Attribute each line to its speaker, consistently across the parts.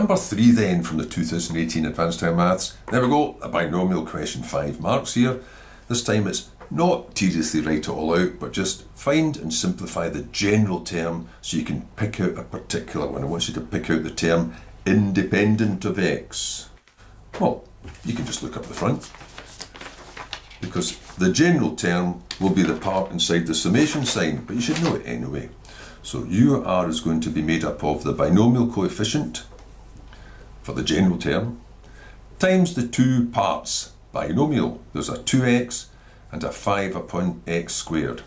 Speaker 1: Number 3 then from the 2018 Advanced Higher Maths. There we go, a binomial question, 5 marks here. This time it's not tediously write it all out, but just find and simplify the general term so you can pick out a particular one. I want you to pick out the term independent of x. Well, you can just look up the front, because the general term will be the part inside the summation sign, but you should know it anyway. So UR is going to be made up of the binomial coefficient for the general term times the two parts binomial. There's a 2x and a 5 upon x squared.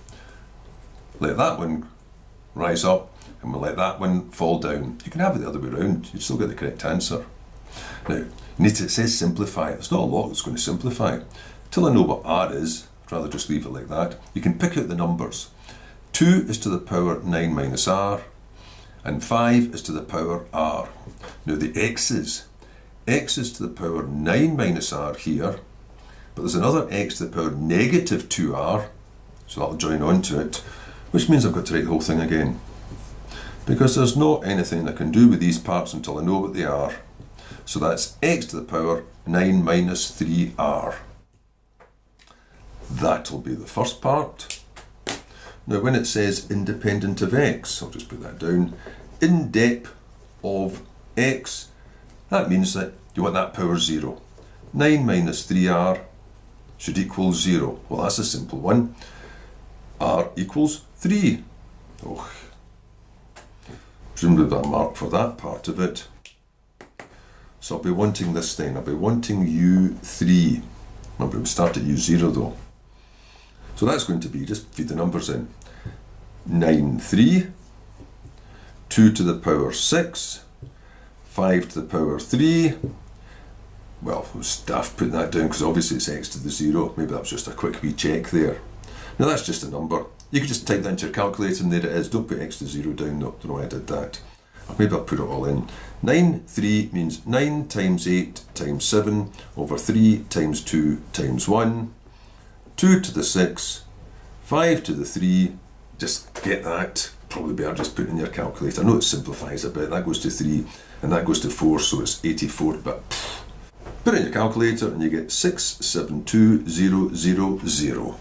Speaker 1: Let that one rise up and we'll let that one fall down. You can have it the other way around, you'd still get the correct answer. Now, it says simplify. There's not a lot that's going to simplify. Till I know what r is, I'd rather just leave it like that. You can pick out the numbers. 2 is to the power 9 minus r, and 5 is to the power r. Now the x's. X is to the power 9 minus r here, but there's another x to the power negative 2r, so that'll join on to it, which means I've got to write the whole thing again. Because there's not anything I can do with these parts until I know what they are. So that's x to the power 9 minus 3r. That'll be the first part. Now when it says independent of x, I'll just put that down, indep of x, that means that you want that power 0. 9 minus 3r should equal 0. Well, that's a simple one. R equals 3. Oh, presumably a mark for that part of it. So I'll be wanting this then. I'll be wanting U3. Remember, we start at U0 though. So that's going to be, just feed the numbers in. 9, 3, 2 to the power 6, 5 to the power 3. Well, it was daft putting that down because obviously it's x to the 0. Maybe that was just a quick wee check there. Now that's just a number. You could just type that into your calculator and there it is. Don't put x to 0 down. No, don't know why I did that. Or maybe I'll put it all in. 9, 3 means 9 times 8 times 7 over 3 times 2 times 1. 2 to the 6, 5 to the 3, just get that. Probably better just put it in your calculator. I know it simplifies a bit. That goes to 3 and that goes to 4, so it's 84, but put it in your calculator and you get 672,000.